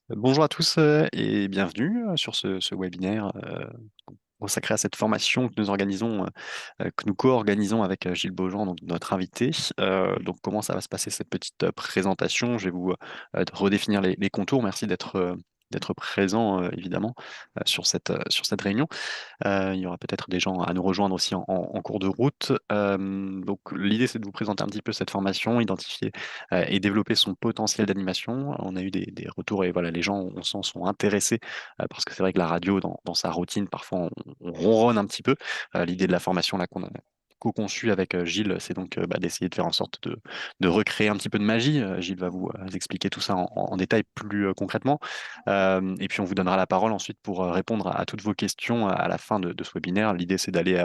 Bonjour à tous et bienvenue sur ce webinaire consacré à cette formation que nous organisons, que nous co-organisons avec Gilles Beaujean, donc notre invité. Donc, comment ça va se passer cette petite présentation? Je vais vous redéfinir les contours. Merci d'être présent évidemment sur cette réunion. Il y aura peut-être des gens à nous rejoindre aussi en cours de route. Donc, l'idée, c'est de vous présenter un petit peu cette formation, identifier et développer son potentiel d'animation. On a eu des retours et voilà, les gens, on sent, sont intéressés parce que c'est vrai que la radio, dans sa routine, parfois, on ronronne un petit peu. L'idée de la formation là qu'on a co-conçue avec Gilles, c'est donc d'essayer de faire en sorte de recréer un petit peu de magie. Gilles va vous expliquer tout ça en détail plus concrètement. Et puis on vous donnera la parole ensuite pour répondre à toutes vos questions à la fin de ce webinaire. L'idée, c'est d'aller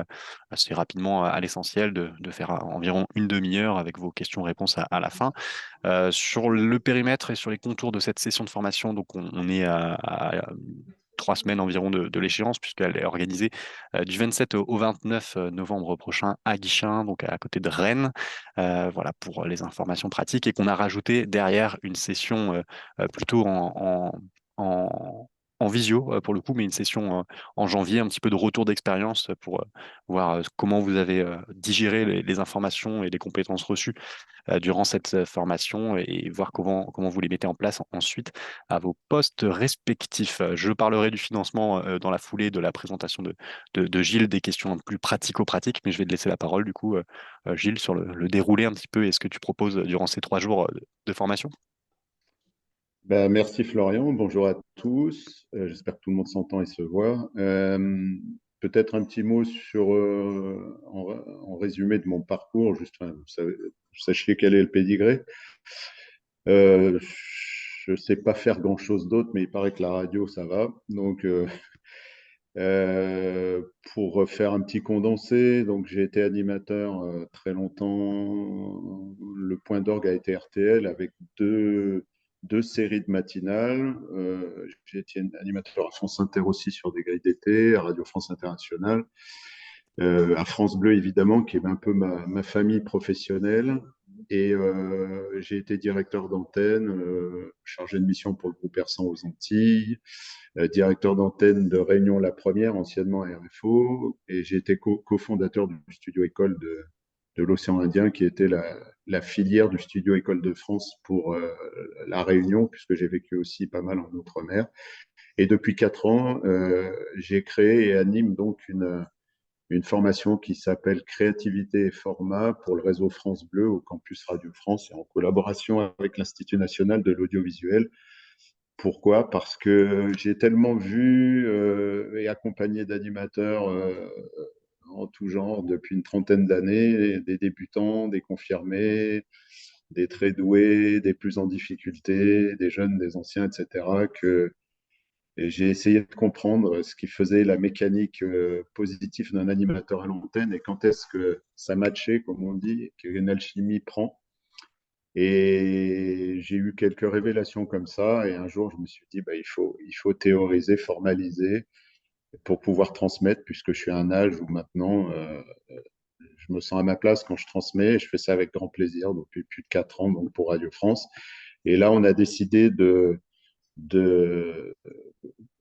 assez rapidement à l'essentiel, de faire environ une demi-heure avec vos questions-réponses à la fin. Sur le périmètre et sur les contours de cette session de formation, donc on est à 3 semaines environ de l'échéance, puisqu'elle est organisée du 27 au 29 novembre prochain à Guichen, donc à côté de Rennes. Voilà pour les informations pratiques, et qu'on a rajouté derrière une session plutôt en, en visio pour le coup, mais une session en janvier, un petit peu de retour d'expérience pour voir comment vous avez digéré les informations et les compétences reçues durant cette formation et voir comment vous les mettez en place ensuite à vos postes respectifs. Je parlerai du financement dans la foulée de la présentation de Gilles, des questions plus pratico-pratiques, mais je vais te laisser la parole du coup, Gilles, sur le déroulé un petit peu et ce que tu proposes durant ces 3 jours de formation. Merci Florian, bonjour à tous. J'espère que tout le monde s'entend et se voit. Peut-être un petit mot en résumé de mon parcours, juste vous sachiez quel est le pédigré. Euh, je ne sais pas faire grand-chose d'autre, mais il paraît que la radio, ça va. Euh, pour faire un petit condensé, donc j'ai été animateur très longtemps. Le point d'orgue a été RTL avec deux séries de matinales. J'ai été animateur à France Inter aussi sur des grilles d'été, à Radio France Internationale, à France Bleu évidemment, qui est un peu ma famille professionnelle. Et j'ai été directeur d'antenne, chargé de mission pour le groupe Persan aux Antilles, directeur d'antenne de Réunion La Première, anciennement RFO, et j'ai été cofondateur du studio école de l'océan Indien, qui était la filière du studio école de France pour la Réunion, puisque j'ai vécu aussi pas mal en Outre-mer. Et depuis 4 ans, j'ai créé et anime donc une formation qui s'appelle Créativité et format pour le réseau France Bleu au campus Radio France et en collaboration avec l'Institut national de l'audiovisuel. Pourquoi? Parce que j'ai tellement vu et accompagné d'animateurs en tout genre depuis une trentaine d'années, des débutants, des confirmés, des très doués, des plus en difficulté, des jeunes, des anciens, etc., que j'ai essayé de comprendre ce qui faisait la mécanique positive d'un animateur à l'antenne et quand est-ce que ça matchait, comme on dit, qu'une alchimie prend. Et j'ai eu quelques révélations comme ça. Et un jour, je me suis dit, il faut théoriser, formaliser pour pouvoir transmettre, puisque je suis à un âge où maintenant, je me sens à ma place quand je transmets. Et je fais ça avec grand plaisir depuis plus de 4 ans, donc pour Radio France. Et là, on a décidé de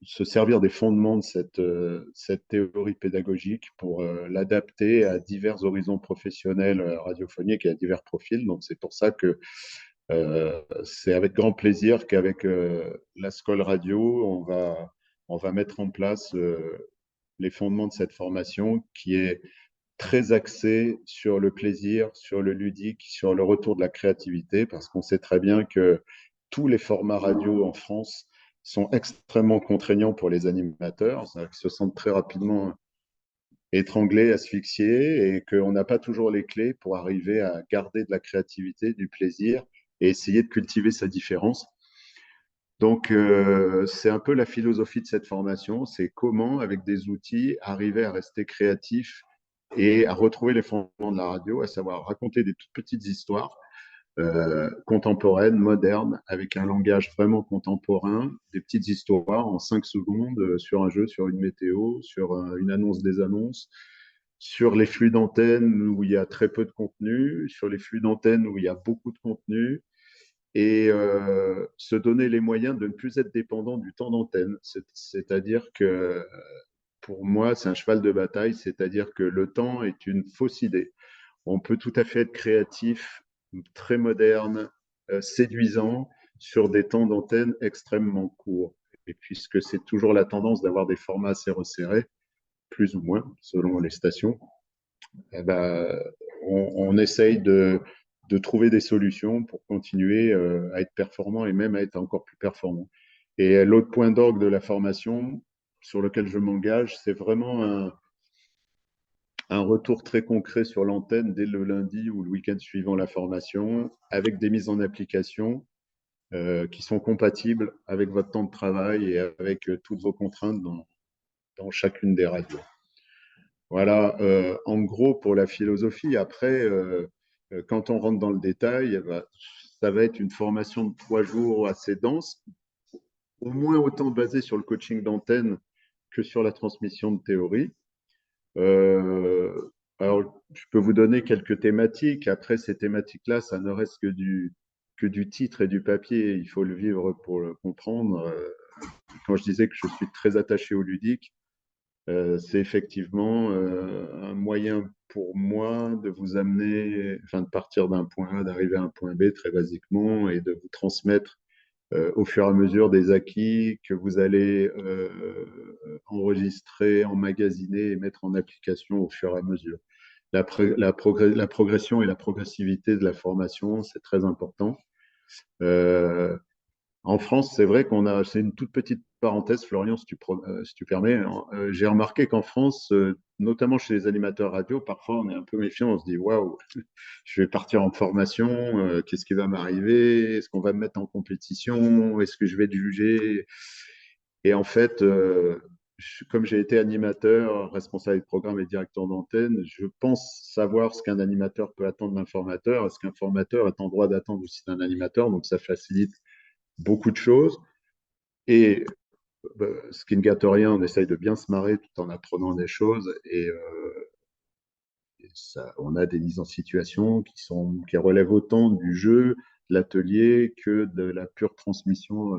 se servir des fondements de cette théorie pédagogique pour l'adapter à divers horizons professionnels radiophoniques et à divers profils. Donc, c'est pour ça que c'est avec grand plaisir qu'avec la Scole Radio, on va mettre en place les fondements de cette formation qui est très axée sur le plaisir, sur le ludique, sur le retour de la créativité, parce qu'on sait très bien que tous les formats radio en France sont extrêmement contraignants pour les animateurs, c'est-à-dire qu'ils se sentent très rapidement étranglés, asphyxiés, et qu'on n'a pas toujours les clés pour arriver à garder de la créativité, du plaisir, et essayer de cultiver sa différence. Donc, c'est un peu la philosophie de cette formation, c'est comment, avec des outils, arriver à rester créatif et à retrouver les fondements de la radio, à savoir raconter des toutes petites histoires contemporaines, modernes, avec un langage vraiment contemporain, des petites histoires en 5 secondes sur un jeu, sur une météo, sur une annonce des annonces, sur les flux d'antenne où il y a très peu de contenu, sur les flux d'antenne où il y a beaucoup de contenu, et se donner les moyens de ne plus être dépendant du temps d'antenne. C'est-à-dire que pour moi, c'est un cheval de bataille, c'est-à-dire que le temps est une fausse idée. On peut tout à fait être créatif, très moderne, séduisant sur des temps d'antenne extrêmement courts. Et puisque c'est toujours la tendance d'avoir des formats assez resserrés, plus ou moins, selon les stations, eh ben, on essaye de trouver des solutions pour continuer à être performant et même à être encore plus performant. Et l'autre point d'orgue de la formation sur lequel je m'engage, c'est vraiment un retour très concret sur l'antenne dès le lundi ou le week-end suivant la formation, avec des mises en application qui sont compatibles avec votre temps de travail et avec toutes vos contraintes dans chacune des radios. Voilà, en gros pour la philosophie. Après, quand on rentre dans le détail, eh ben, ça va être une formation de 3 jours assez dense, au moins autant basée sur le coaching d'antenne que sur la transmission de théorie. Euh, alors, je peux vous donner quelques thématiques. Après, ces thématiques-là, ça ne reste que du titre et du papier. Il faut le vivre pour le comprendre. Quand je disais que je suis très attaché au ludique, c'est effectivement un moyen pour moi de vous amener, enfin de partir d'un point A, d'arriver à un point B très basiquement et de vous transmettre au fur et à mesure des acquis que vous allez enregistrer, emmagasiner et mettre en application au fur et à mesure. La progression et la progressivité de la formation, c'est très important. Euh, en France, c'est vrai qu'on a, c'est une toute petite parenthèse, Florian, si tu permets. J'ai remarqué qu'en France, notamment chez les animateurs radio, parfois on est un peu méfiant, on se dit waouh, je vais partir en formation, qu'est-ce qui va m'arriver? Est-ce qu'on va me mettre en compétition? Est-ce que je vais être jugé? Et en fait, comme j'ai été animateur, responsable de programme et directeur d'antenne, je pense savoir ce qu'un animateur peut attendre d'un formateur et ce qu'un formateur est en droit d'attendre aussi d'un animateur. Donc ça facilite beaucoup de choses. Et ce qui ne gâte rien, on essaye de bien se marrer tout en apprenant des choses. Et ça, on a des mises en situation qui relèvent autant du jeu, de l'atelier, que de la pure transmission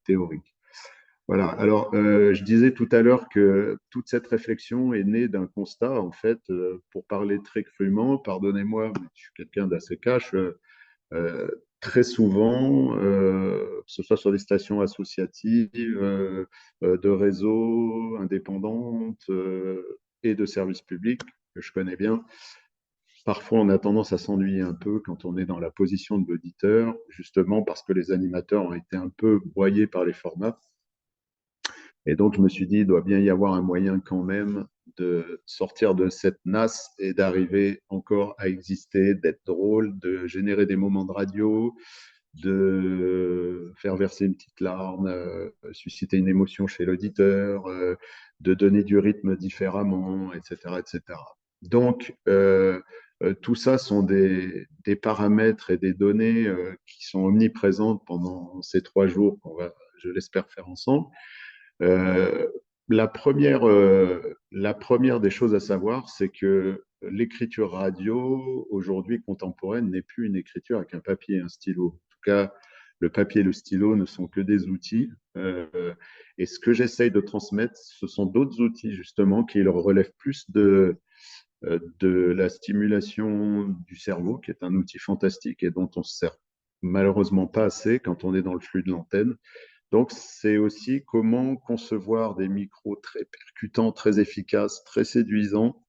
théorique. Voilà. Alors, je disais tout à l'heure que toute cette réflexion est née d'un constat, en fait, pour parler très crûment, pardonnez-moi, mais je suis quelqu'un d'assez cash. Euh, Très souvent, que ce soit sur des stations associatives, de réseaux indépendantes et de services publics que je connais bien, parfois on a tendance à s'ennuyer un peu quand on est dans la position de l'auditeur, justement parce que les animateurs ont été un peu broyés par les formats. Et donc je me suis dit, il doit bien y avoir un moyen quand même de sortir de cette nasse et d'arriver encore à exister, d'être drôle, de générer des moments de radio, de faire verser une petite larme, susciter une émotion chez l'auditeur, de donner du rythme différemment, etc., etc. Donc, tout ça sont des paramètres et des données qui sont omniprésentes pendant ces 3 jours qu'on va, je l'espère, faire ensemble. Euh, la première des choses à savoir, c'est que l'écriture radio, aujourd'hui contemporaine, n'est plus une écriture avec un papier et un stylo. En tout cas, le papier et le stylo ne sont que des outils. Et ce que j'essaye de transmettre, ce sont d'autres outils, justement, qui leur relèvent plus de la stimulation du cerveau, qui est un outil fantastique et dont on se sert malheureusement pas assez quand on est dans le flux de l'antenne. Donc, c'est aussi comment concevoir des micros très percutants, très efficaces, très séduisants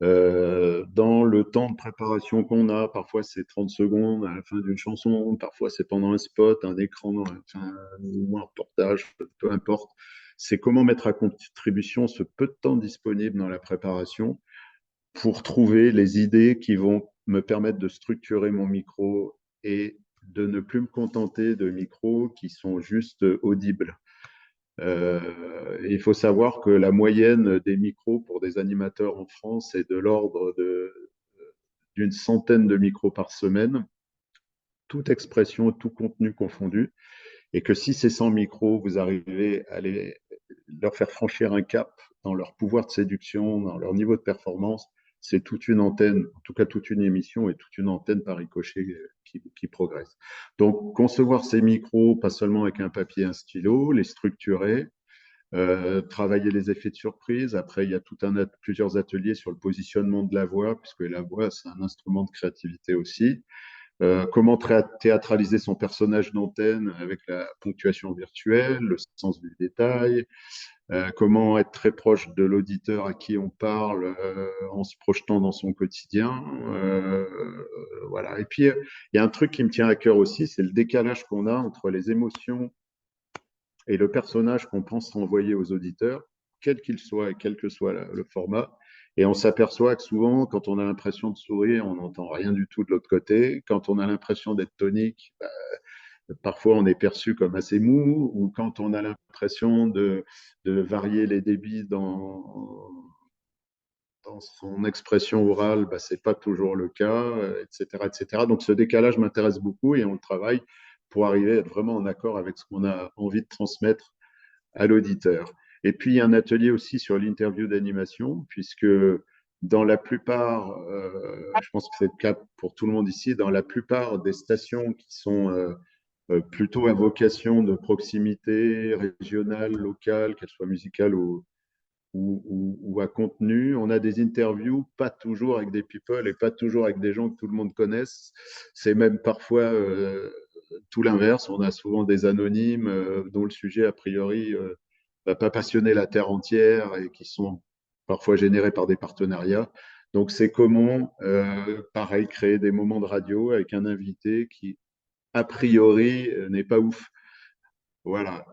dans le temps de préparation qu'on a. Parfois, c'est 30 secondes à la fin d'une chanson, parfois, c'est pendant un spot, un écran, enfin, ou un reportage, peu importe. C'est comment mettre à contribution ce peu de temps disponible dans la préparation pour trouver les idées qui vont me permettre de structurer mon micro et de ne plus me contenter de micros qui sont juste audibles. Il faut savoir que la moyenne des micros pour des animateurs en France est de l'ordre d'une centaine de micros par semaine, toute expression, tout contenu confondu, et que si ces 100 micros, vous arrivez à leur faire franchir un cap dans leur pouvoir de séduction, dans leur niveau de performance, c'est toute une antenne, en tout cas toute une émission et toute une antenne par ricochet qui progresse. Donc, concevoir ces micros, pas seulement avec un papier et un stylo, les structurer, travailler les effets de surprise. Après, il y a plusieurs ateliers sur le positionnement de la voix, puisque la voix, c'est un instrument de créativité aussi. Comment théâtraliser son personnage d'antenne avec la ponctuation virtuelle, le sens du détail, comment être très proche de l'auditeur à qui on parle en se projetant dans son quotidien. Voilà. Et puis, il y a un truc qui me tient à cœur aussi, c'est le décalage qu'on a entre les émotions et le personnage qu'on pense envoyer aux auditeurs, quel qu'il soit et quel que soit le format. Et on s'aperçoit que souvent, quand on a l'impression de sourire, on n'entend rien du tout de l'autre côté. Quand on a l'impression d'être tonique, parfois on est perçu comme assez mou. Ou quand on a l'impression de varier les débits dans son expression orale, ce n'est pas toujours le cas, etc., etc. Donc ce décalage m'intéresse beaucoup et on le travaille pour arriver à être vraiment en accord avec ce qu'on a envie de transmettre à l'auditeur. Et puis, il y a un atelier aussi sur l'interview d'animation, puisque dans la plupart, je pense que c'est le cas pour tout le monde ici, dans la plupart des stations qui sont plutôt à vocation de proximité régionale, locale, qu'elle soit musicale ou à contenu. On a des interviews, pas toujours avec des people et pas toujours avec des gens que tout le monde connaisse. C'est même parfois tout l'inverse. On a souvent des anonymes dont le sujet, a priori, va pas passionner la terre entière et qui sont parfois générés par des partenariats. Donc, c'est comment, pareil, créer des moments de radio avec un invité qui, a priori, n'est pas ouf. Voilà.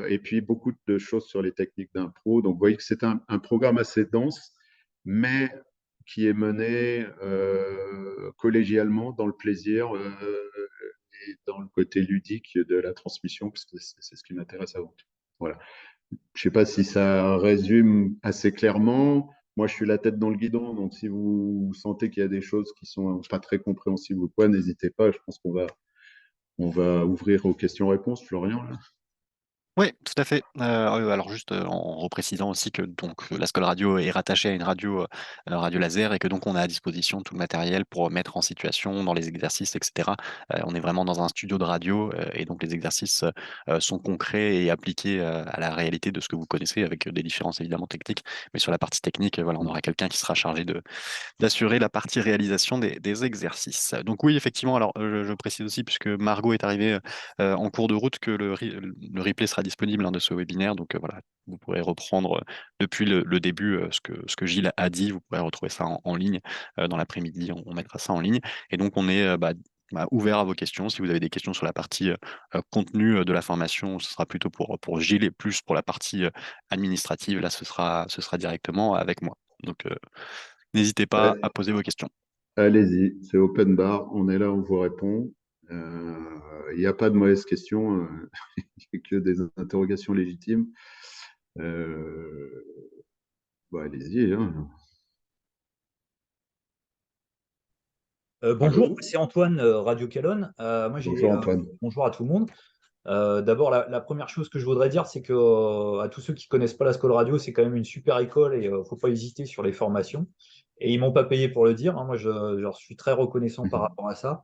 Et puis beaucoup de choses sur les techniques d'impro. Donc vous voyez que c'est un programme assez dense, mais qui est mené collégialement dans le plaisir et dans le côté ludique de la transmission, parce que c'est ce qui m'intéresse avant tout. Voilà. Je ne sais pas si ça résume assez clairement. Moi, je suis la tête dans le guidon, donc si vous sentez qu'il y a des choses qui sont pas très compréhensibles ou quoi, n'hésitez pas. Je pense qu'on va ouvrir aux questions-réponses, Florian. Là. Oui, tout à fait. Alors juste en reprécisant aussi que donc la Scol Radio est rattachée à une radio laser et que donc on a à disposition tout le matériel pour mettre en situation dans les exercices, etc. On est vraiment dans un studio de radio et donc les exercices sont concrets et appliqués à la réalité de ce que vous connaissez avec des différences évidemment techniques. Mais sur la partie technique, voilà, on aura quelqu'un qui sera chargé d'assurer la partie réalisation des exercices. Donc oui, effectivement, alors je précise aussi, puisque Margot est arrivée en cours de route, que le replay sera disponible de ce webinaire. Donc voilà, vous pourrez reprendre depuis le début ce que Gilles a dit. Vous pourrez retrouver ça en ligne dans l'après-midi. On mettra ça en ligne. Et donc on est ouvert à vos questions. Si vous avez des questions sur la partie contenu de la formation, ce sera plutôt pour Gilles et plus pour la partie administrative. Là, ce sera directement avec moi. Donc, n'hésitez pas à poser vos questions. Allez-y, c'est open bar, on est là, on vous répond. Il n'y a pas de mauvaises questions, il n'y a que des interrogations légitimes. Euh, allez-y. Hein. Bonjour, Allô? c'est Antoine, Radio Calonne. Moi, Bonjour Antoine. bonjour à tout le monde. D'abord, la première chose que je voudrais dire, c'est que à tous ceux qui connaissent pas la Scole Radio, c'est quand même une super école et faut pas hésiter sur les formations. Et ils m'ont pas payé pour le dire. Hein. Moi, je leur suis très reconnaissant par rapport à ça.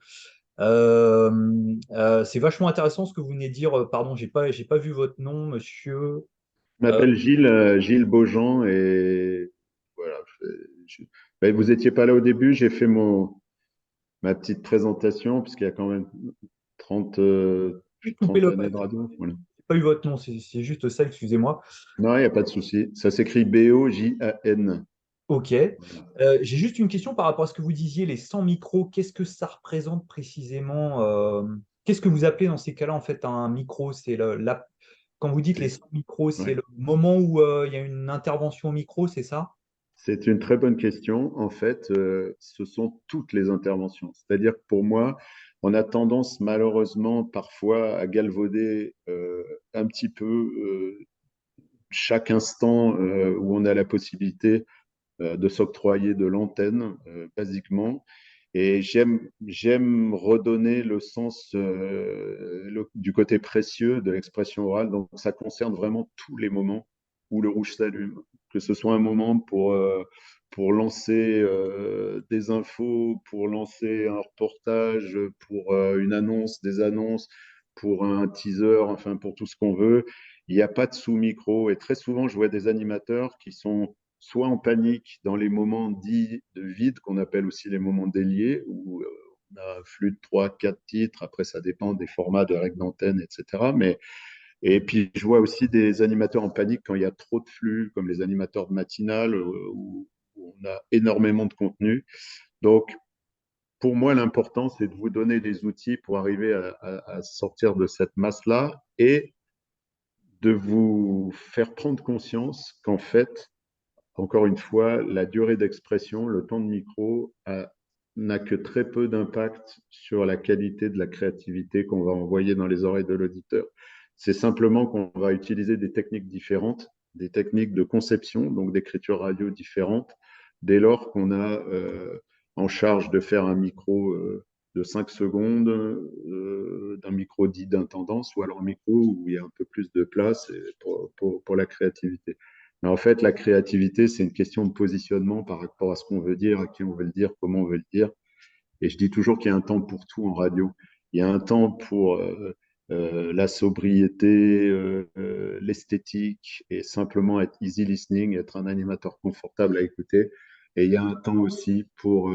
Euh, c'est vachement intéressant ce que vous venez de dire. Pardon, j'ai pas vu votre nom, monsieur. Je Euh, m'appelle Gilles Beaujean et voilà. Vous n'étiez pas là au début, j'ai fait ma petite présentation, puisqu'il y a quand même 30, plus Juste de couper 30 le. années de radio. Voilà. J'ai pas eu votre nom, c'est juste ça. Excusez-moi. Non, il n'y a pas de souci. Ça s'écrit Bojan. Ok. Voilà. J'ai juste une question par rapport à ce que vous disiez, les 100 micros, qu'est-ce que ça représente précisément qu'est-ce que vous appelez dans ces cas-là en fait un micro? Quand vous dites les C'est 100 micros, c'est ouais. le moment où il y a une intervention au micro, c'est ça? C'est une très bonne question. En fait, ce sont toutes les interventions. C'est-à-dire que pour moi, on a tendance malheureusement parfois à galvauder un petit peu chaque instant où on a la possibilité de s'octroyer de l'antenne, basiquement. Et j'aime redonner le sens du côté précieux de l'expression orale. Donc, ça concerne vraiment tous les moments où le rouge s'allume. Que ce soit un moment pour lancer des infos, pour lancer un reportage, pour une annonce, des annonces, pour un teaser, enfin pour tout ce qu'on veut. Il n'y a pas de sous-micro. Et très souvent, je vois des animateurs qui sont soit en panique dans les moments dits de vide, qu'on appelle aussi les moments déliés, où on a un flux de 3, 4 titres. Après, ça dépend des formats de règles d'antenne, etc. Et puis, je vois aussi des animateurs en panique quand il y a trop de flux, comme les animateurs de matinale, où on a énormément de contenu. Donc, pour moi, l'important, c'est de vous donner des outils pour arriver à sortir de cette masse-là et de vous faire prendre conscience qu'en fait, encore une fois, la durée d'expression, le temps de micro, n'a que très peu d'impact sur la qualité de la créativité qu'on va envoyer dans les oreilles de l'auditeur. C'est simplement qu'on va utiliser des techniques différentes, des techniques de conception, donc d'écriture radio différentes, dès lors qu'on a en charge de faire un micro de 5 secondes, d'un micro dit d'intendance, ou alors un micro où il y a un peu plus de place pour la créativité. Mais en fait, la créativité, c'est une question de positionnement par rapport à ce qu'on veut dire, à qui on veut le dire, comment on veut le dire. Et je dis toujours qu'il y a un temps pour tout en radio. Il y a un temps pour la sobriété, l'esthétique et simplement être easy listening, être un animateur confortable à écouter. Et il y a un temps aussi pour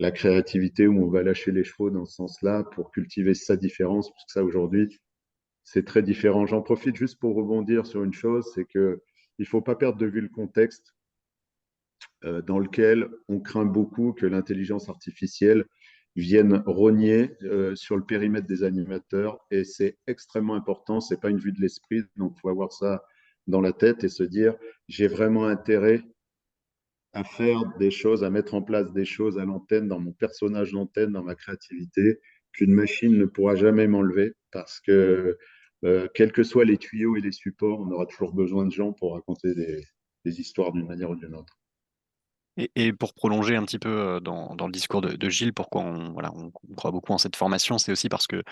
la créativité où on va lâcher les chevaux dans ce sens-là pour cultiver sa différence, parce que ça aujourd'hui, c'est très différent. J'en profite juste pour rebondir sur une chose, c'est que il faut pas perdre de vue le contexte dans lequel on craint beaucoup que l'intelligence artificielle vienne rogner sur le périmètre des animateurs. Et c'est extrêmement important. C'est pas une vue de l'esprit. Donc, il faut avoir ça dans la tête et se dire, j'ai vraiment intérêt à faire des choses, à mettre en place des choses à l'antenne, dans mon personnage d'antenne, dans ma créativité, qu'une machine ne pourra jamais m'enlever parce que, quels que soient les tuyaux et les supports, on aura toujours besoin de gens pour raconter des histoires d'une manière ou d'une autre. Et pour prolonger un petit peu dans le discours de Gilles, pourquoi voilà, on croit beaucoup en cette formation, c'est aussi parce que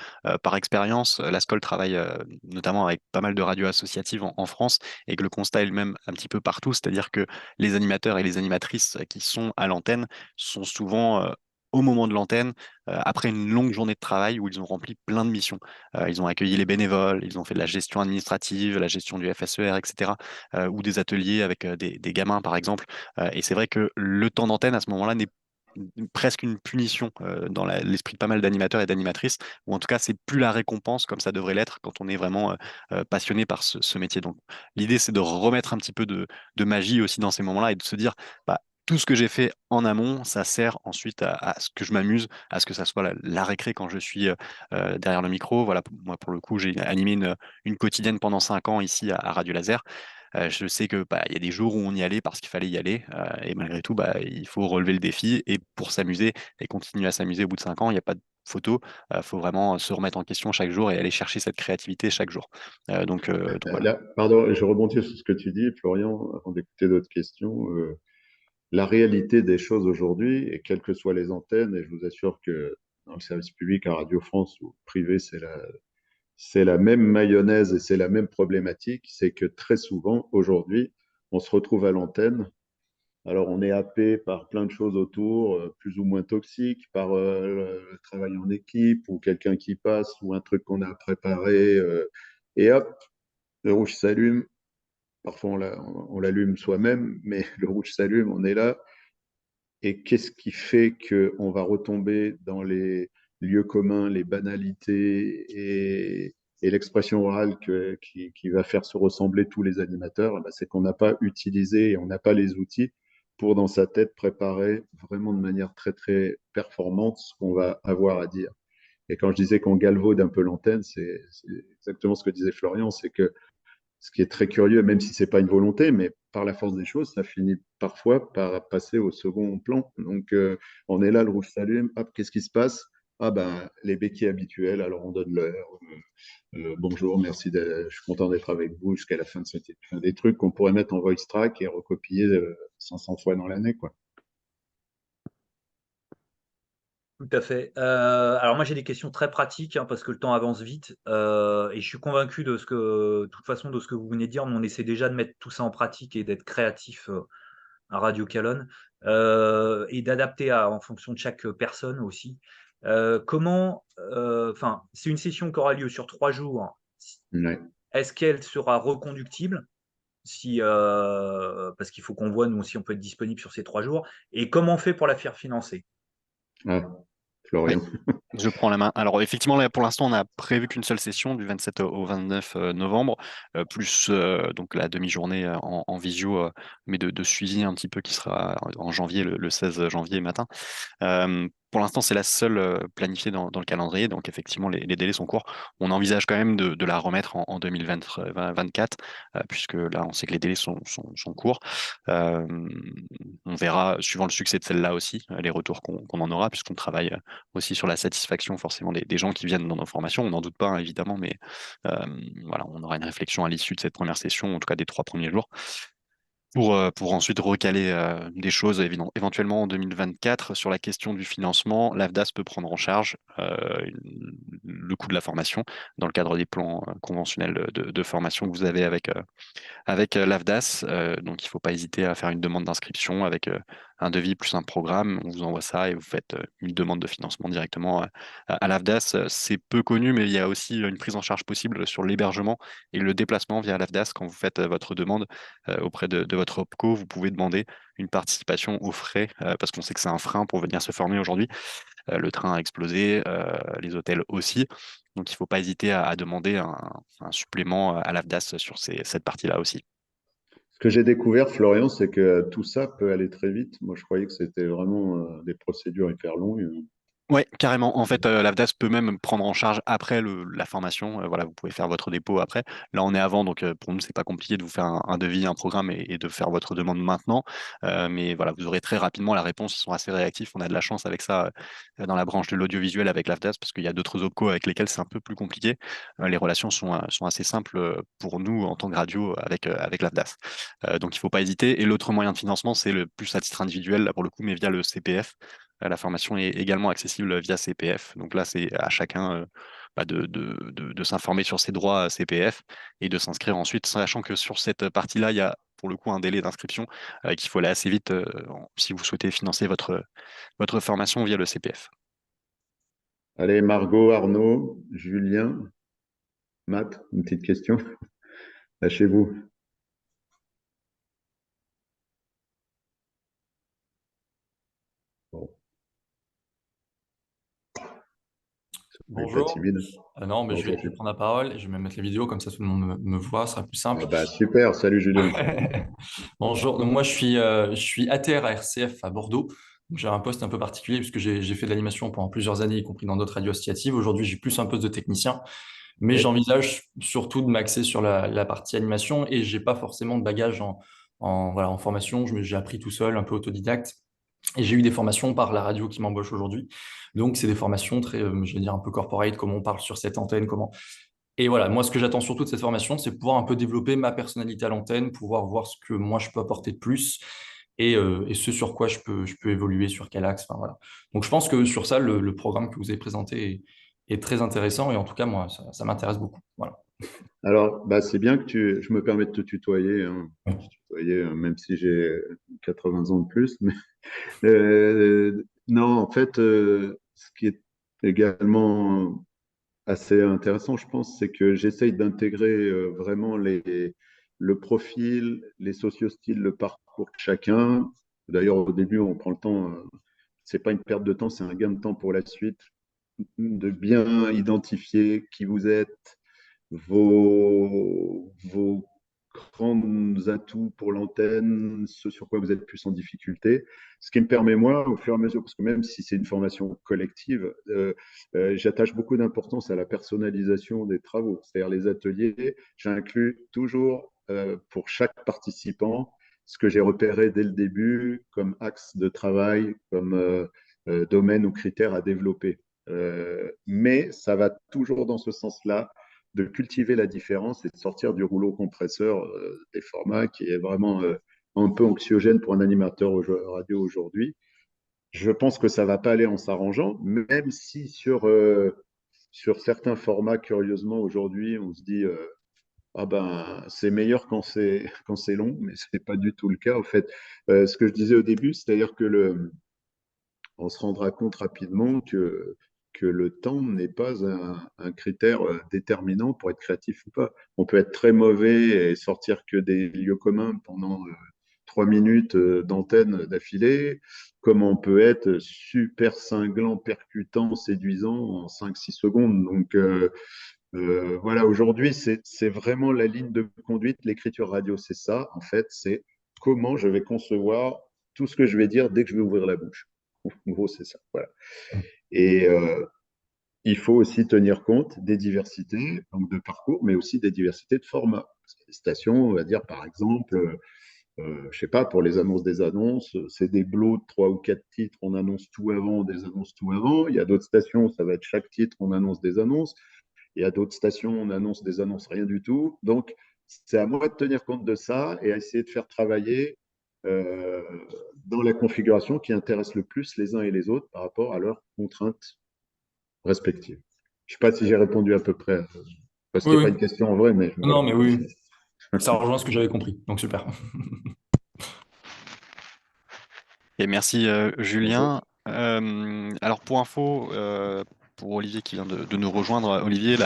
par expérience, l'ASCOL travaille notamment avec pas mal de radios associatives en France et que le constat est le même un petit peu partout, c'est-à-dire que les animateurs et les animatrices qui sont à l'antenne sont souvent au moment de l'antenne, après une longue journée de travail où ils ont rempli plein de missions. Ils ont accueilli les bénévoles, ils ont fait de la gestion administrative, la gestion du FSER, etc., ou des ateliers avec des gamins, par exemple. Et c'est vrai que le temps d'antenne à ce moment-là n'est presque une punition dans l'esprit de pas mal d'animateurs et d'animatrices, ou en tout cas, c'est plus la récompense comme ça devrait l'être quand on est vraiment passionné par ce métier. Donc, l'idée, c'est de remettre un petit peu de magie aussi dans ces moments-là et de se dire, bah, tout ce que j'ai fait en amont, ça sert ensuite à ce que je m'amuse, à ce que ça soit la récré quand je suis derrière le micro. Voilà, moi, pour le coup, j'ai animé une quotidienne pendant 5 ans ici à Radio Laser. Je sais que bah, il y a des jours où on y allait parce qu'il fallait y aller, et malgré tout, bah, il faut relever le défi et pour s'amuser et continuer à s'amuser au bout de 5 ans, il n'y a pas de photo. Il faut vraiment se remettre en question chaque jour et aller chercher cette créativité chaque jour. Donc voilà. Là, pardon, je rebondis sur ce que tu dis, Florian, avant d'écouter d'autres questions. La réalité des choses aujourd'hui, et quelles que soient les antennes, et je vous assure que dans le service public, à Radio France ou privé, c'est la même mayonnaise et c'est la même problématique, c'est que très souvent, aujourd'hui, on se retrouve à l'antenne. Alors, on est happé par plein de choses autour, plus ou moins toxiques, par le travail en équipe, ou quelqu'un qui passe, ou un truc qu'on a préparé, et hop, le rouge s'allume. Parfois, on l'allume soi-même, mais le rouge s'allume, on est là. Et qu'est-ce qui fait qu'on va retomber dans les lieux communs, les banalités et l'expression orale qui va faire se ressembler tous les animateurs? Ben, c'est qu'on n'a pas utilisé et on n'a pas les outils pour, dans sa tête, préparer vraiment de manière très, très performante ce qu'on va avoir à dire. Et quand je disais qu'on galvaude un peu l'antenne, c'est exactement ce que disait Florian, c'est que ce qui est très curieux, même si c'est pas une volonté, mais par la force des choses, ça finit parfois par passer au second plan. Donc, on est là, le rouge s'allume, hop, qu'est-ce qui se passe? Ah ben, les béquilles habituelles, alors on donne l'heure. Bonjour, merci, je suis content d'être avec vous jusqu'à la fin de cette étude. Des trucs qu'on pourrait mettre en voice track et recopier 500 fois dans l'année, quoi. Tout à fait. Alors moi j'ai des questions très pratiques, hein, parce que le temps avance vite, et je suis convaincu de toute façon, de ce que vous venez de dire. Nous, on essaie déjà de mettre tout ça en pratique et d'être créatif, Radio Calonne, et d'adapter en fonction de chaque personne aussi. Enfin, c'est une session qui aura lieu sur 3 jours. Ouais. Est-ce qu'elle sera reconductible? Si, parce qu'il faut qu'on voit, nous aussi, on peut être disponible sur ces 3 jours. Et comment on fait pour la faire financer? Ah, Oui, Florian. je prends la main. Alors effectivement, là, pour l'instant, on n'a prévu qu'une seule session du 27 au 29 novembre, plus donc la demi-journée en visio, mais de suivi un petit peu qui sera en janvier, le 16 janvier matin. Pour l'instant, c'est la seule planifiée dans le calendrier, donc effectivement, les délais sont courts. On envisage quand même de la remettre en 2024, puisque là, on sait que les délais sont courts. Euh, on verra, suivant le succès de celle-là aussi, les retours qu'on en aura, puisqu'on travaille aussi sur la satisfaction forcément des gens qui viennent dans nos formations. On n'en doute pas, hein, évidemment, mais euh, voilà, on aura une réflexion à l'issue de cette première session, en tout cas des 3 premiers jours pour ensuite recaler des choses éventuellement en 2024 sur la question du financement. L'AFDAS peut prendre en charge le coût de la formation dans le cadre des plans conventionnels de formation que vous avez avec l'AFDAS. Donc, il ne faut pas hésiter à faire une demande d'inscription avec un devis plus un programme. On vous envoie ça et vous faites une demande de financement directement à l'AFDAS. C'est peu connu, mais il y a aussi une prise en charge possible sur l'hébergement et le déplacement via l'AFDAS. Quand vous faites votre demande auprès de votre OPCO, vous pouvez demander une participation aux frais parce qu'on sait que c'est un frein pour venir se former aujourd'hui. Le train a explosé, les hôtels aussi. Donc, il ne faut pas hésiter à demander un supplément à l'AFDAS sur cette partie-là aussi. Ce que j'ai découvert, Florian, c'est que tout ça peut aller très vite. Moi, je croyais que c'était vraiment des procédures hyper longues. Ouais, carrément. En fait, l'AFDAS peut même prendre en charge après la formation. Voilà, vous pouvez faire votre dépôt après. Là, on est avant, donc pour nous, c'est pas compliqué de vous faire un devis, un programme et de faire votre demande maintenant. Mais voilà, vous aurez très rapidement la réponse. Ils sont assez réactifs. On a de la chance avec ça dans la branche de l'audiovisuel avec l'AFDAS parce qu'il y a d'autres OPCO avec lesquels c'est un peu plus compliqué. Les relations sont assez simples pour nous en tant que radio avec l'AFDAS. Donc, il faut pas hésiter. Et l'autre moyen de financement, c'est le plus à titre individuel, là, pour le coup, mais via le CPF. La formation est également accessible via CPF. Donc là, c'est à chacun de s'informer sur ses droits CPF et de s'inscrire ensuite, sachant que sur cette partie-là, il y a pour le coup un délai d'inscription qu'il faut aller assez vite si vous souhaitez financer votre formation via le CPF. Allez, Margot, Arnaud, Julien, Matt, une petite question. Lâchez-vous. Bon, soyez pas Bonjour. timide. Non, mais je Bonjour, vais Julien. prendre la parole et je vais même mettre la vidéo, comme ça tout le monde me voit, ça sera plus simple. Ah bah, super, salut Julien. Bonjour, donc moi je suis ATR à RCF à Bordeaux. Donc, j'ai un poste un peu particulier puisque j'ai fait de l'animation pendant plusieurs années, y compris dans d'autres radios associatives. Aujourd'hui, j'ai plus un poste de technicien, mais Oui. j'envisage surtout de m'axer sur la partie animation et j'ai pas forcément de bagage voilà, en formation. J'ai appris tout seul, un peu autodidacte. Et j'ai eu des formations par la radio qui m'embauche aujourd'hui. Donc, c'est des formations très, je vais dire, un peu corporate, comment on parle sur cette antenne, comment. Et voilà, moi, ce que j'attends surtout de cette formation, c'est pouvoir un peu développer ma personnalité à l'antenne, pouvoir voir ce que moi, je peux apporter de plus et ce sur quoi je peux évoluer, sur quel axe. Enfin, voilà. Donc, je pense que sur ça, le programme que vous avez présenté est très intéressant et en tout cas, moi, ça m'intéresse beaucoup. Voilà. Alors, bah, c'est bien que je me permets de te tutoyer, hein. Je tutoyais, même si j'ai 80 ans de plus. Mais, non, en fait, ce qui est également assez intéressant, je pense, c'est que j'essaye d'intégrer vraiment le profil, les sociostyles, le parcours de chacun. D'ailleurs, au début, on prend le temps, c'est pas une perte de temps, c'est un gain de temps pour la suite, de bien identifier qui vous êtes, vos grands atouts pour l'antenne, ce sur quoi vous êtes plus en difficulté. Ce qui me permet, moi, au fur et à mesure, parce que même si c'est une formation collective, j'attache beaucoup d'importance à la personnalisation des travaux. C'est-à-dire les ateliers, j'inclus toujours pour chaque participant ce que j'ai repéré dès le début comme axe de travail, comme domaine ou critère à développer. Mais ça va toujours dans ce sens-là, de cultiver la différence et de sortir du rouleau compresseur des formats qui est vraiment un peu anxiogène pour un animateur radio aujourd'hui. Je pense que ça ne va pas aller en s'arrangeant, même si sur certains formats, curieusement, aujourd'hui, on se dit Ah ben, c'est meilleur quand c'est quand c'est long, mais c'est pas du tout le cas. En fait, ce que je disais au début, c'est-à-dire que on se rendra compte rapidement que le temps n'est pas un critère déterminant pour être créatif ou pas. On peut être très mauvais et sortir que des lieux communs pendant 3 minutes d'antenne d'affilée, comme on peut être super cinglant, percutant, séduisant en 5-6 secondes. Donc voilà, aujourd'hui, c'est vraiment la ligne de conduite. L'écriture radio, c'est ça, en fait, c'est comment je vais concevoir tout ce que je vais dire dès que je vais ouvrir la bouche. En gros, c'est ça. Voilà. Et il faut aussi tenir compte des diversités donc de parcours, mais aussi des diversités de formats. Parce que les stations, on va dire par exemple, je sais pas, pour les annonces des annonces, c'est des blots de 3 ou 4 titres, on annonce tout avant, des annonces tout avant. Il y a d'autres stations, ça va être chaque titre, on annonce des annonces. Il y a d'autres stations, on annonce des annonces, rien du tout. Donc, c'est à moi de tenir compte de ça et à essayer de faire travailler euh, dans la configuration qui intéresse le plus les uns et les autres par rapport à leurs contraintes respectives. Je ne sais pas si j'ai répondu à peu près, parce Oui, qu'il n'y a oui. pas une question en vrai, mais Non, voilà. mais oui, ça rejoint ce que j'avais compris. Donc, super. Et merci Bonjour. Julien. Alors pour info, pour Olivier qui vient de nous rejoindre, Olivier,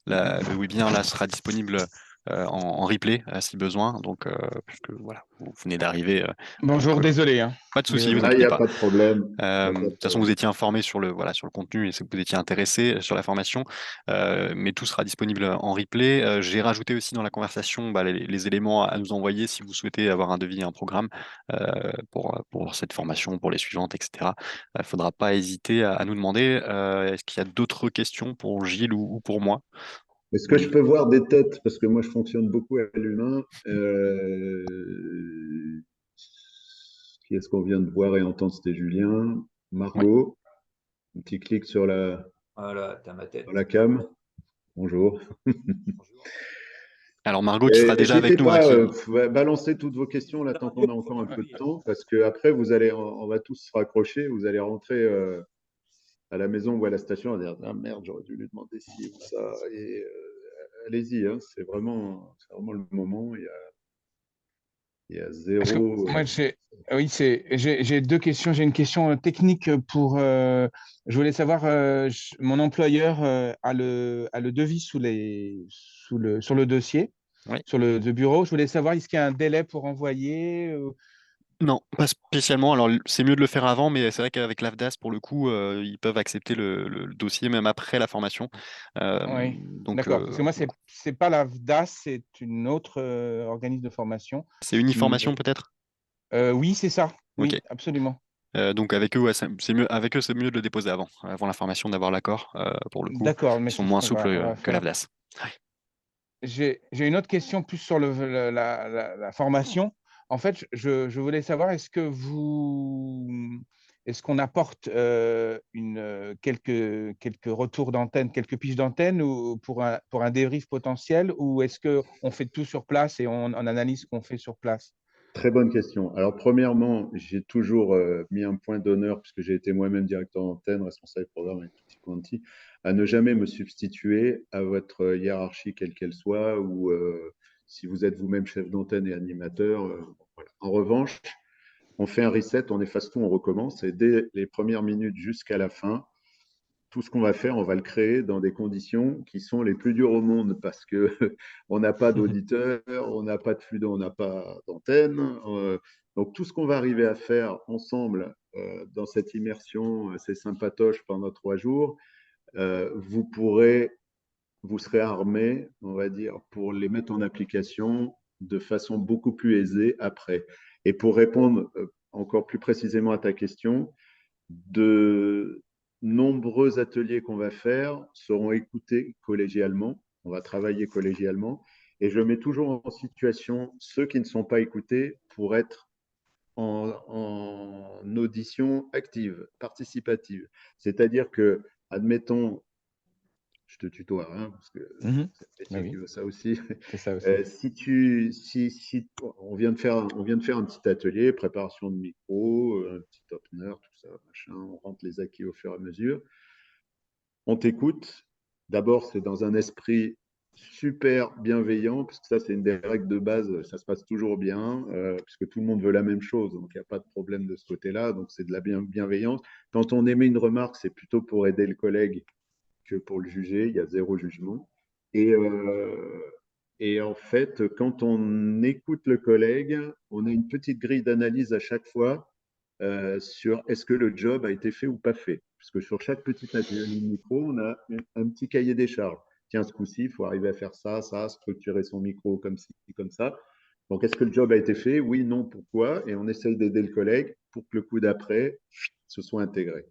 le webinaire là sera disponible en replay si besoin. Donc puisque voilà, vous venez d'arriver, donc Bonjour, désolé, hein. pas de souci, vous Désolé. Ah, il n'y inquiétez a pas. pas de problème. Il y a De pas de toute façon, vous problème. étiez informé sur le voilà sur le contenu et c'est que vous étiez intéressé sur la formation, mais tout sera disponible en replay. J'ai rajouté aussi dans la conversation les éléments à nous envoyer si vous souhaitez avoir un devis et un programme pour cette formation, pour les suivantes, etc. Il ne faudra pas hésiter à nous demander. Est-ce qu'il y a d'autres questions pour Gilles ou pour moi? Est-ce que je Olivier. peux voir des têtes? Parce que moi, je fonctionne beaucoup à l'humain. Qui est-ce qu'on vient de voir et entendre? C'était Julien. Oui. Margot, un petit clic Voilà, t'as ma sur la tête. cam. Bonjour. Bonjour. Alors Margot, qui Et sera déjà n'hésitez avec nous, hein, pas, qui balancer toutes vos questions là tant qu'on a encore un peu de temps, parce que après vous allez, on va tous se raccrocher, vous allez rentrer à la maison ou à la station et dire ah merde, j'aurais dû lui demander ci ou ça. Et allez-y, hein, c'est vraiment le moment. Il y a Est-ce que zéro. moi oui, j'ai deux questions. J'ai une question technique pour. Je voulais savoir, mon employeur a le devis sur le dossier, oui. sur le bureau. Je voulais savoir, est-ce qu'il y a un délai pour envoyer? Non, pas spécialement. Alors, c'est mieux de le faire avant, mais c'est vrai qu'avec l'AFDAS, pour le coup, ils peuvent accepter le dossier même après la formation. Oui, Donc, d'accord. Parce que moi, c'est pas la VDAS, c'est une autre organisme de formation. c'est Uniformation Mais peut-être? oui, c'est ça. Ok. Oui, absolument. Donc, avec eux, ouais, c'est mieux. Avec eux, c'est mieux de le déposer avant la formation, d'avoir l'accord. Pour le coup, D'accord, mais ils sont c'est ce moins qu'on souples on va que faire. l'AFDAS. J'ai une autre question plus sur la formation. En fait, je voulais savoir, est-ce qu'on apporte quelques retours d'antenne, quelques piges d'antenne ou pour un débrief potentiel, ou est-ce qu'on fait tout sur place et on analyse ce qu'on fait sur place? Très bonne question. Alors, premièrement, j'ai toujours mis un point d'honneur, puisque j'ai été moi-même directeur d'antenne, responsable de programme avec Tutti Quanti, à ne jamais me substituer à votre hiérarchie, quelle qu'elle soit, ou si vous êtes vous-même chef d'antenne et animateur. Voilà. En revanche, on fait un reset, on efface tout, on recommence, et dès les premières minutes jusqu'à la fin, tout ce qu'on va faire, on va le créer dans des conditions qui sont les plus dures au monde parce que on n'a pas d'auditeurs, on n'a pas de flux, on n'a pas d'antenne. Donc tout ce qu'on va arriver à faire ensemble dans cette immersion, ces sympatoches pendant 3 jours, vous pourrez, vous serez armé, on va dire, pour les mettre en application de façon beaucoup plus aisée après. Et pour répondre encore plus précisément à ta question, de nombreux ateliers qu'on va faire seront écoutés collégialement. On va travailler collégialement. Et je mets toujours en situation ceux qui ne sont pas écoutés pour être en audition active, participative. C'est-à-dire que, admettons, je te tutoie, hein, parce que Mhm. c'est le Ben métier qui oui, veut ça aussi. c'est ça aussi. Si on vient de faire un petit atelier, préparation de micro, un petit opener, tout ça, machin, on rentre les acquis au fur et à mesure. On t'écoute. D'abord, c'est dans un esprit super bienveillants, parce que ça, c'est une des règles de base, ça se passe toujours bien, puisque tout le monde veut la même chose, donc il n'y a pas de problème de ce côté-là, donc c'est de la bienveillance. Quand on émet une remarque, c'est plutôt pour aider le collègue que pour le juger, il y a zéro jugement. Et, euh, et en fait, quand on écoute le collègue, on a une petite grille d'analyse à chaque fois sur est-ce que le job a été fait ou pas fait. Parce que sur chaque petit atelier micro, on a un petit cahier des charges. Tiens, ce coup-ci, il faut arriver à faire ça, ça, structurer son micro comme ci, comme ça. Donc, est-ce que le job a été fait? Oui, non, pourquoi? Et on essaye d'aider le collègue pour que le coup d'après se soit intégré.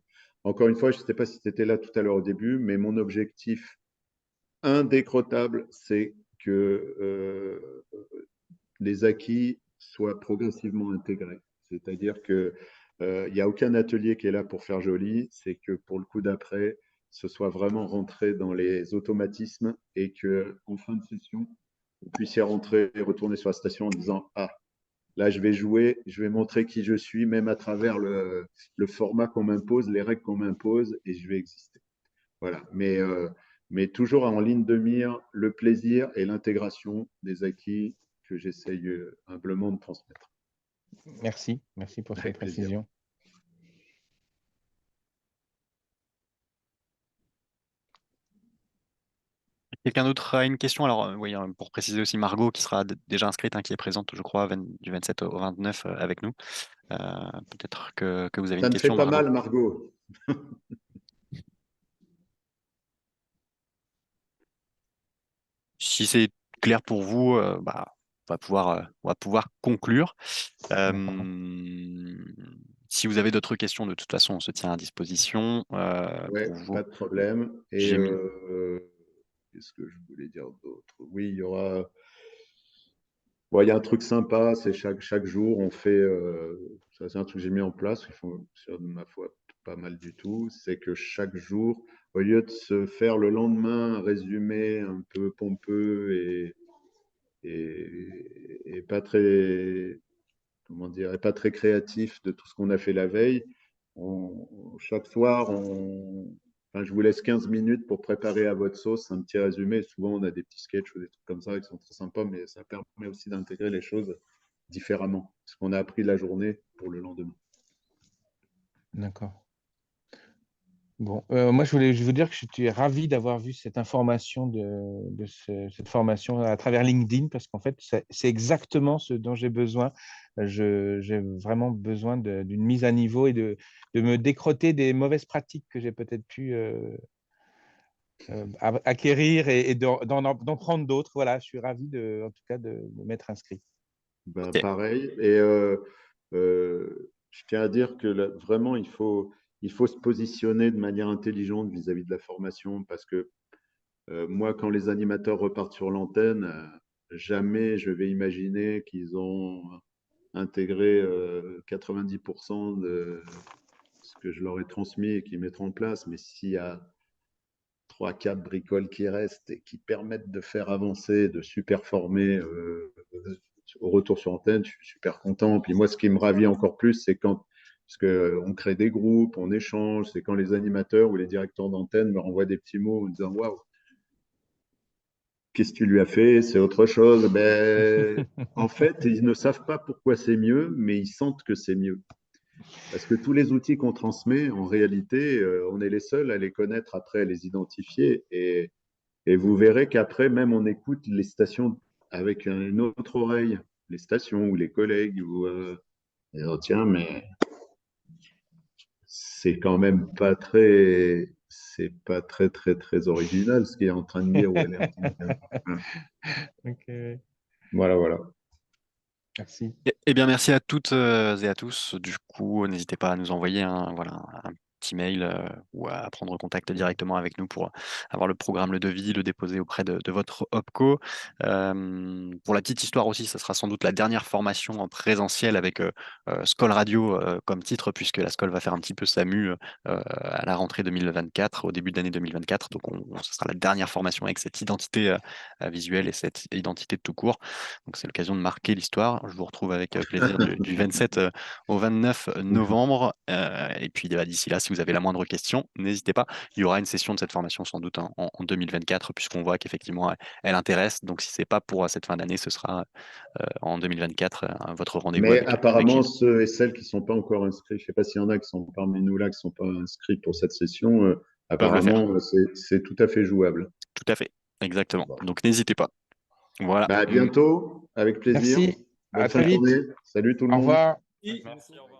Encore une fois, je ne sais pas si tu étais là tout à l'heure au début, mais mon objectif indécrottable, c'est que les acquis soient progressivement intégrés. C'est-à-dire que il n'y a aucun atelier qui est là pour faire joli, c'est que pour le coup d'après, ce soit vraiment rentré dans les automatismes et que en fin de session, vous puissiez rentrer et retourner sur la station en disant ah, là je vais jouer, je vais montrer qui je suis, même à travers le format qu'on m'impose, les règles qu'on m'impose, et je vais exister. Voilà. Mais toujours en ligne de mire le plaisir et l'intégration des acquis que j'essaye humblement de transmettre. Merci pour cette Avec plaisir. précision. Quelqu'un d'autre a une question? Alors, oui, pour préciser aussi, Margot, qui sera déjà inscrite, hein, qui est présente, je crois, du 27 au 29 avec nous. Peut-être que vous avez une Ça me fait question, pas Margot. mal, Margot. Si c'est clair pour vous, on va pouvoir conclure. D'accord. Si vous avez d'autres questions, de toute façon, on se tient à disposition Ouais, pour vous. pas de problème. Et J'ai mis. qu'est-ce que je voulais dire d'autre? Oui, il y aura. Bon, il y a un truc sympa, c'est chaque jour, on fait. Ça, c'est un truc que j'ai mis en place, il faut, de ma foi, pas mal du tout. C'est que chaque jour, au lieu de se faire le lendemain un résumé un peu pompeux et pas très, comment dire, et pas très créatif de tout ce qu'on a fait la veille. Chaque soir, enfin, je vous laisse 15 minutes pour préparer à votre sauce un petit résumé. Souvent, on a des petits sketchs ou des trucs comme ça qui sont très sympas, mais ça permet aussi d'intégrer les choses différemment, ce qu'on a appris la journée pour le lendemain. D'accord. Bon, moi, je voulais vous dire que je suis ravi d'avoir vu cette information de cette formation à travers LinkedIn parce qu'en fait, c'est exactement ce dont j'ai besoin. J'ai vraiment besoin d'une mise à niveau et de me décrotter des mauvaises pratiques que j'ai peut-être pu acquérir et d'en prendre d'autres. Voilà, je suis ravi en tout cas de me mettre inscrit. Ben, Ok. pareil. Et je tiens à dire que là, vraiment, il faut se positionner de manière intelligente vis-à-vis de la formation parce que moi, quand les animateurs repartent sur l'antenne, jamais je vais imaginer qu'ils ont intégré 90% de ce que je leur ai transmis et qu'ils mettront en place. Mais s'il y a 3, 4 bricoles qui restent et qui permettent de faire avancer, de super former au retour sur antenne, je suis super content. Puis moi, ce qui me ravit encore plus, c'est quand, parce qu'on crée des groupes, on échange, c'est quand les animateurs ou les directeurs d'antenne me renvoient des petits mots en disant waouh, qu'est-ce que tu lui as fait? C'est autre chose. Ben, en fait, ils ne savent pas pourquoi c'est mieux, mais ils sentent que c'est mieux. Parce que tous les outils qu'on transmet, en réalité, on est les seuls à les connaître après, à les identifier. Et vous verrez qu'après, même on écoute les stations avec une autre oreille, les stations ou les collègues. Et on, tiens, mais c'est quand même pas très, c'est pas très, très, très original ce qu'il est en train de dire ou elle est en train de dire. Ok, Voilà, voilà. merci. Eh bien, merci à toutes et à tous. Du coup, n'hésitez pas à nous envoyer un petit mail ou à prendre contact directement avec nous pour avoir le programme, le devis, le déposer auprès de votre OPCO. Pour la petite histoire aussi, ça sera sans doute la dernière formation en présentiel avec Skol Radio comme titre, puisque la Skol va faire un petit peu sa mue à la rentrée 2024, au début de l'année 2024. Donc, ce sera la dernière formation avec cette identité visuelle et cette identité de tout court. Donc c'est l'occasion de marquer l'histoire. Je vous retrouve avec plaisir du 27 au 29 novembre. Et puis d'ici là, si si vous avez la moindre question, n'hésitez pas. Il y aura une session de cette formation sans doute en 2024, puisqu'on voit qu'effectivement, elle intéresse. Donc, si ce n'est pas pour cette fin d'année, ce sera en 2024 votre rendez-vous Mais avec apparemment, Gilles. ceux et celles qui ne sont pas encore inscrits, je ne sais pas s'il y en a qui sont parmi nous là, qui ne sont pas inscrits pour cette session, Peuvent le faire. apparemment, c'est tout à fait jouable. Tout à fait, exactement. Bon. Donc, n'hésitez pas. Voilà. Bah, à bientôt, avec plaisir. Merci. Bonne À fin très de vite. journée. Salut tout le Au monde. revoir. Merci, au revoir.